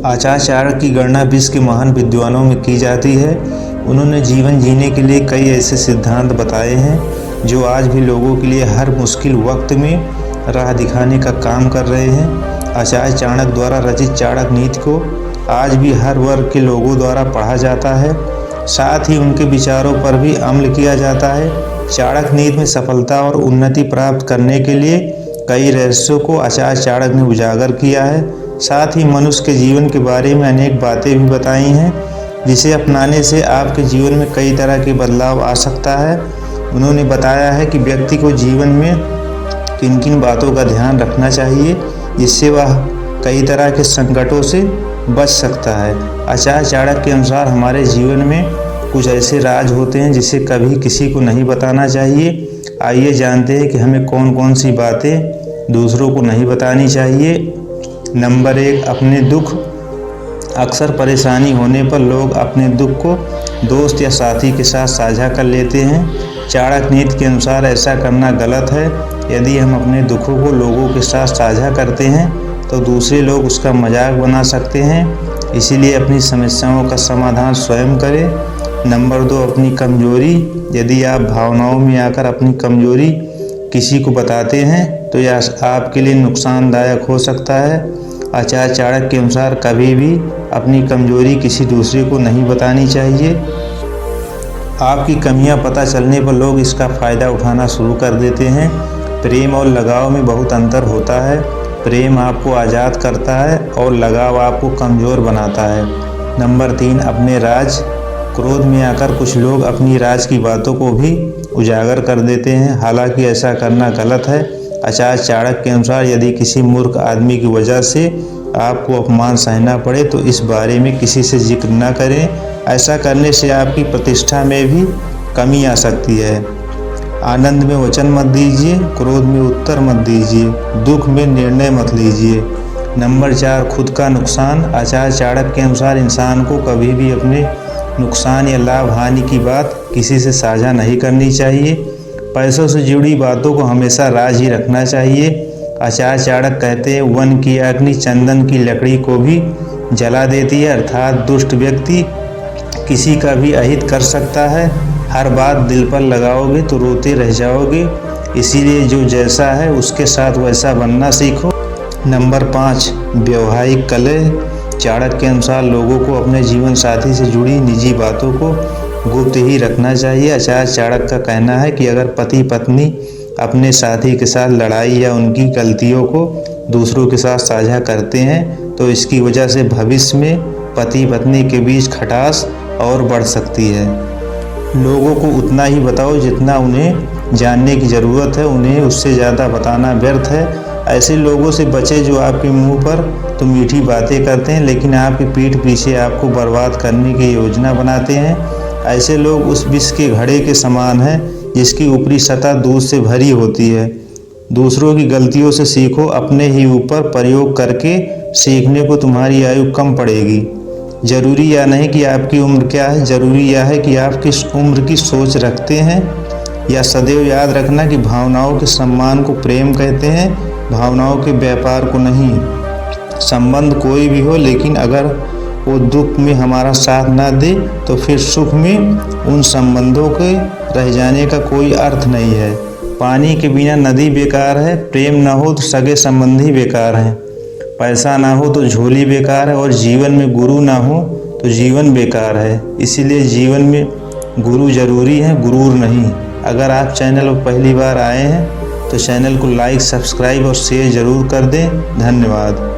आचार्य चाणक्य की गणना विश्व के महान विद्वानों में की जाती है। उन्होंने जीवन जीने के लिए कई ऐसे सिद्धांत बताए हैं जो आज भी लोगों के लिए हर मुश्किल वक्त में राह दिखाने का काम कर रहे हैं। आचार्य चाणक्य द्वारा रचित चाणक्य नीति को आज भी हर वर्ग के लोगों द्वारा पढ़ा जाता है, साथ ही उनके विचारों पर भी अमल किया जाता है। चाणक्य नीति में सफलता और उन्नति प्राप्त करने के लिए कई रहस्यों को आचार्य चाणक्य ने उजागर किया है। साथ ही मनुष्य के जीवन के बारे में अनेक बातें भी बताई हैं, जिसे अपनाने से आपके जीवन में कई तरह के बदलाव आ सकता है। उन्होंने बताया है कि व्यक्ति को जीवन में किन किन बातों का ध्यान रखना चाहिए, जिससे वह कई तरह के संकटों से बच सकता है। आचार्य चाणक्य के अनुसार हमारे जीवन में कुछ ऐसे राज होते हैं जिसे कभी किसी को नहीं बताना चाहिए। आइए जानते हैं कि हमें कौन कौन सी बातें दूसरों को नहीं बतानी चाहिए। नंबर 1, अपने दुख। अक्सर परेशानी होने पर लोग अपने दुख को दोस्त या साथी के साथ साझा कर लेते हैं। चाणक्य नीति के अनुसार ऐसा करना गलत है। यदि हम अपने दुखों को लोगों के साथ साझा करते हैं तो दूसरे लोग उसका मजाक बना सकते हैं, इसीलिए अपनी समस्याओं का समाधान स्वयं करें। नंबर 2, अपनी कमजोरी। यदि आप भावनाओं में आकर अपनी कमजोरी किसी को बताते हैं तो यह आपके लिए नुकसानदायक हो सकता है। आचार्य चाणक्य के अनुसार कभी भी अपनी कमजोरी किसी दूसरे को नहीं बतानी चाहिए। आपकी कमियां पता चलने पर लोग इसका फ़ायदा उठाना शुरू कर देते हैं। प्रेम और लगाव में बहुत अंतर होता है। प्रेम आपको आज़ाद करता है और लगाव आपको कमज़ोर बनाता है। नंबर 3, अपने राज। क्रोध में आकर कुछ लोग अपनी राज की बातों को भी उजागर कर देते हैं, हालांकि ऐसा करना गलत है। आचार्य चाणक्य के अनुसार यदि किसी मूर्ख आदमी की वजह से आपको अपमान सहना पड़े तो इस बारे में किसी से जिक्र न करें। ऐसा करने से आपकी प्रतिष्ठा में भी कमी आ सकती है। आनंद में वचन मत दीजिए, क्रोध में उत्तर मत दीजिए, दुख में निर्णय मत लीजिए। नंबर 4, खुद का नुकसान। आचार्य चाणक्य के अनुसार इंसान को कभी भी अपने नुकसान या लाभ हानि की बात किसी से साझा नहीं करनी चाहिए। पैसों से जुड़ी बातों को हमेशा राज ही रखना चाहिए। आचार्य चाणक्य कहते हैं, वन की अग्नि चंदन की लकड़ी को भी जला देती है, अर्थात दुष्ट व्यक्ति किसी का भी अहित कर सकता है। हर बात दिल पर लगाओगे तो रोते रह जाओगे, इसीलिए जो जैसा है उसके साथ वैसा बनना सीखो। नंबर 5, वैवाहिक कलह। चाणक्य के अनुसार लोगों को अपने जीवन साथी से जुड़ी निजी बातों को गुप्त ही रखना चाहिए। आचार्य चाणक्य का कहना है कि अगर पति पत्नी अपने साथी के साथ लड़ाई या उनकी गलतियों को दूसरों के साथ साझा करते हैं तो इसकी वजह से भविष्य में पति पत्नी के बीच खटास और बढ़ सकती है। लोगों को उतना ही बताओ जितना उन्हें जानने की ज़रूरत है, उन्हें उससे ज़्यादा बताना व्यर्थ है। ऐसे लोगों से बचे जो आपके मुंह पर तो मीठी बातें करते हैं लेकिन आपकी पीठ पीछे आपको बर्बाद करने की योजना बनाते हैं। ऐसे लोग उस विष के घड़े के समान हैं जिसकी ऊपरी सतह दूध से भरी होती है। दूसरों की गलतियों से सीखो, अपने ही ऊपर प्रयोग करके सीखने को तुम्हारी आयु कम पड़ेगी। ज़रूरी यह नहीं कि आपकी उम्र क्या है, ज़रूरी यह है कि आप किस उम्र की सोच रखते हैं। या सदैव याद रखना कि भावनाओं के सम्मान को प्रेम कहते हैं, भावनाओं के व्यापार को नहीं। संबंध कोई भी हो, लेकिन अगर वो दुख में हमारा साथ ना दे तो फिर सुख में उन संबंधों के रह जाने का कोई अर्थ नहीं है। पानी के बिना नदी बेकार है, प्रेम ना हो तो सगे संबंधी बेकार हैं, पैसा ना हो तो झोली बेकार है और जीवन में गुरु ना हो तो जीवन बेकार है। इसीलिए जीवन में गुरु जरूरी है, गुरूर नहीं। अगर आप चैनल पर पहली बार आए हैं तो चैनल को लाइक, सब्सक्राइब और शेयर ज़रूर कर दें। धन्यवाद।